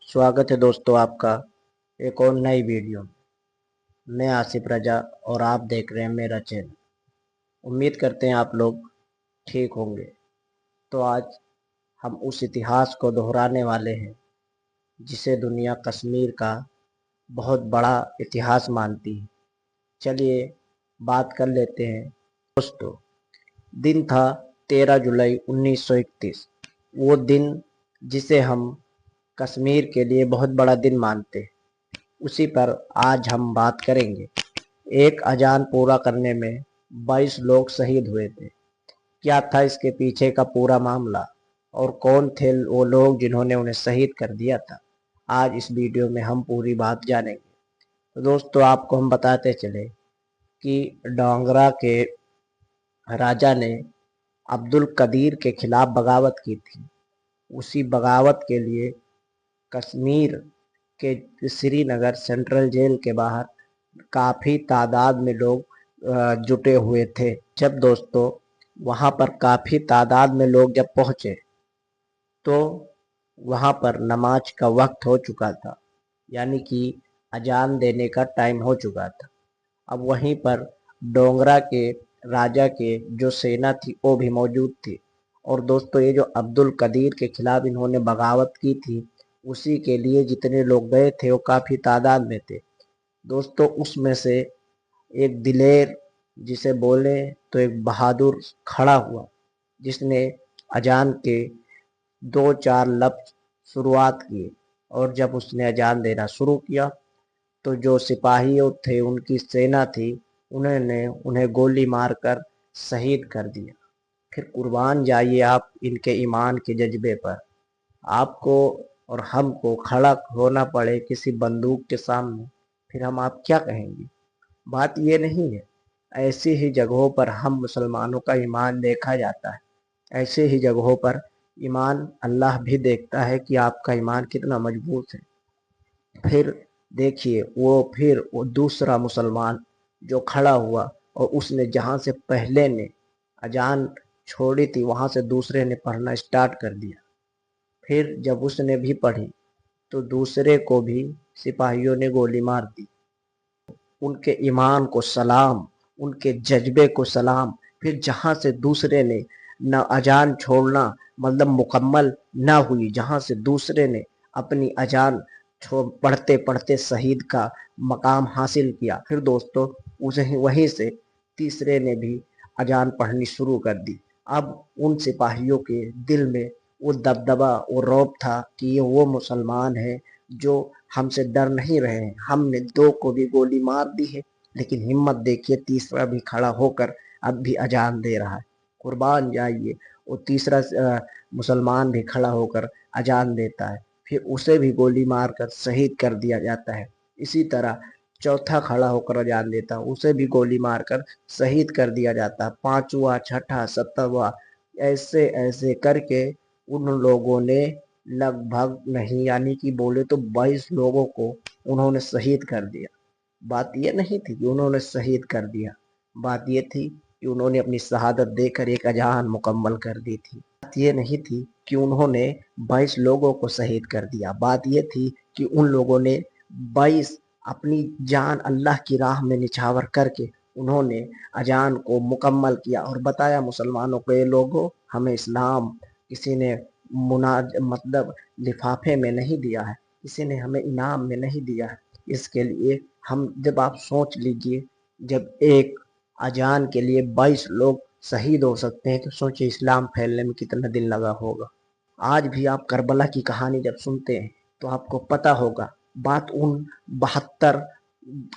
स्वागत है दोस्तों आपका एक और नई वीडियो में। मैं आसिफ रजा और आप देख रहे हैं मेरा चैनल। उम्मीद करते हैं आप लोग ठीक होंगे। तो आज हम उस इतिहास को दोहराने वाले हैं जिसे दुनिया कश्मीर का बहुत बड़ा इतिहास मानती है। चलिए बात कर लेते हैं दोस्तों। दिन था 13 जुलाई 1931। वो दिन जिसे हम कश्मीर के लिए बहुत बड़ा दिन मानते हैं, उसी पर आज हम बात करेंगे। एक अजान पूरा करने में 22 लोग शहीद हुए थे। क्या था इसके पीछे का पूरा मामला और कौन थे वो लोग जिन्होंने उन्हें शहीद कर दिया था, आज इस वीडियो में हम पूरी बात जानेंगे। तो दोस्तों आपको हम बताते चले कि डोगरा के राजा ने अब्दुल कदीर के खिलाफ बगावत की थी। उसी बगावत के लिए कश्मीर के श्रीनगर सेंट्रल जेल के बाहर काफ़ी तादाद में लोग जुटे हुए थे। जब दोस्तों वहाँ पर काफ़ी तादाद में लोग जब पहुँचे तो वहाँ पर नमाज का वक्त हो चुका था, यानी कि अजान देने का टाइम हो चुका था। अब वहीं पर डोगरा के राजा के जो सेना थी वो भी मौजूद थी। और दोस्तों ये जो अब्दुल कदीर के खिलाफ इन्होंने बगावत की थी, उसी के लिए जितने लोग गए थे वो काफ़ी तादाद में थे। दोस्तों उसमें से एक दिलेर, जिसे बोले तो एक बहादुर, खड़ा हुआ जिसने अजान के 2-4 लफ्ज शुरुआत किए। और जब उसने अजान देना शुरू किया तो जो सिपाही थे, उनकी सेना थी, उन्होंने उन्हें गोली मारकर शहीद कर दिया। फिर कुर्बान जाइए आप इनके ईमान के जज्बे पर। आपको और हमको खड़ा होना पड़े किसी बंदूक के सामने, फिर हम आप क्या कहेंगे? बात ये नहीं है। ऐसी ही जगहों पर हम मुसलमानों का ईमान देखा जाता है। ऐसे ही जगहों पर ईमान अल्लाह भी देखता है कि आपका ईमान कितना मजबूत है। फिर देखिए फिर वो दूसरा मुसलमान जो खड़ा हुआ और उसने जहाँ से पहले ने अजान छोड़ी थी वहाँ से दूसरे ने पढ़ना स्टार्ट कर दिया। फिर जब उसने भी पढ़ी तो दूसरे को भी सिपाहियों ने गोली मार दी। उनके ईमान को सलाम, उनके जज्बे को सलाम। फिर जहाँ से दूसरे ने न अजान छोड़ना मतलब मुकम्मल न हुई, जहाँ से दूसरे ने अपनी अजान पढ़ते पढ़ते शहीद का मकाम हासिल किया, फिर दोस्तों उसे वहीं से तीसरे ने भी अजान पढ़नी शुरू कर दी। अब उन सिपाहियों के दिल में वो दबदबा, वो रौब था कि ये वो मुसलमान है जो हमसे डर नहीं रहे हैं। हमने 2 को भी गोली मार दी है, लेकिन हिम्मत देखिए तीसरा भी खड़ा होकर अब भी अजान दे रहा है। कुर्बान जाइए वो तीसरा मुसलमान भी खड़ा होकर अजान देता है, फिर उसे भी गोली मारकर शहीद कर दिया जाता है। इसी तरह चौथा खड़ा होकर अजान देता है, उसे भी गोली मारकर शहीद कर दिया जाता है। 5वां, छठा, 7वां, ऐसे ऐसे करके उन लोगों ने लगभग नहीं, यानी कि बोले तो 22 लोगों को उन्होंने शहीद कर दिया। बात ये नहीं थी कि उन्होंने शहीद कर दिया, बात ये थी कि उन्होंने अपनी शहादत देकर एक अजान मुकम्मल कर दी थी। बात ये नहीं थी कि उन्होंने 22 लोगों को शहीद कर दिया, बात ये थी कि उन लोगों ने 22 अपनी जान अल्लाह की राह में निछावर करके उन्होंने अजान को मुकम्मल किया और बताया मुसलमानों को, ये लोगों हमें इस्लाम किसी ने मतलब लिफाफे में नहीं दिया है, किसी ने हमें इनाम में नहीं दिया है। इसके लिए हम जब आप सोच लीजिए, जब एक अजान के लिए 22 लोग शहीद हो सकते हैं तो सोचिए इस्लाम फैलने में कितना दिन लगा होगा। आज भी आप करबला की कहानी जब सुनते हैं तो आपको पता होगा बात उन 72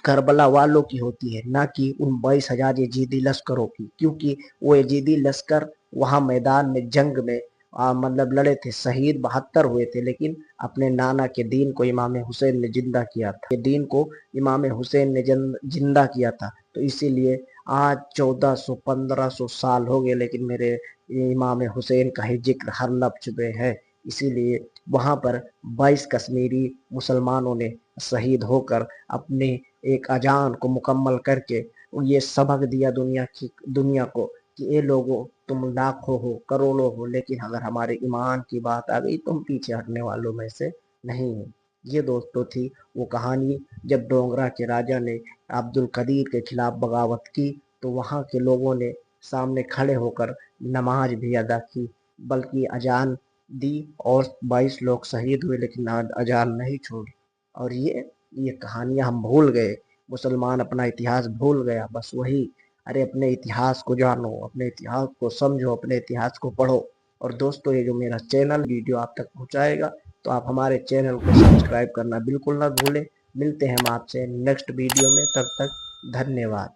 करबला वालों की होती है, ना कि उन 22,000 यजीदी लश्करों की, क्योंकि वो यजीदी लश्कर वहाँ मैदान में जंग में मतलब लड़े थे, शहीद 72 हुए थे, लेकिन अपने नाना के दीन को इमाम हुसैन ने जिंदा किया था। ये दीन को इमाम हुसैन ने जिंदा किया था। तो इसीलिए आज 1400-1500 साल हो गए, लेकिन मेरे इमाम हुसैन का ही जिक्र हर लफ्ज में है। इसीलिए वहाँ पर 22 कश्मीरी मुसलमानों ने शहीद होकर अपने एक अजान को मुकम्मल करके ये सबक दिया दुनिया को कि ये लोगों तुम लाखों हो, करोड़ों हो, लेकिन अगर हमारे ईमान की बात आ गई तुम पीछे हटने वालों में से नहीं हो। یہ دوستوں تھی وہ کہانی جب ڈونگرا کے راجا نے عبد القدیر کے خلاف بغاوت کی تو وہاں کے لوگوں نے سامنے کھڑے ہو کر نماز بھی ادا کی، بلکہ اذان دی اور 22 لوگ شہید ہوئے، لیکن اذان نہیں چھوڑی۔ اور یہ کہانیاں ہم بھول گئے، مسلمان اپنا اتہاس بھول گیا۔ بس وہی، ارے اپنے اتہاس کو جانو، اپنے اتہاس کو سمجھو، اپنے اتہاس کو پڑھو۔ اور دوستو یہ جو میرا چینل ویڈیو آپ تک پہنچائے گا تو آپ ہمارے چینل کو سبسکرائب کرنا بالکل نہ بھولیں۔ ملتے ہیں ہم آپ سے نیکسٹ ویڈیو میں، تب تک دھنیہ واد۔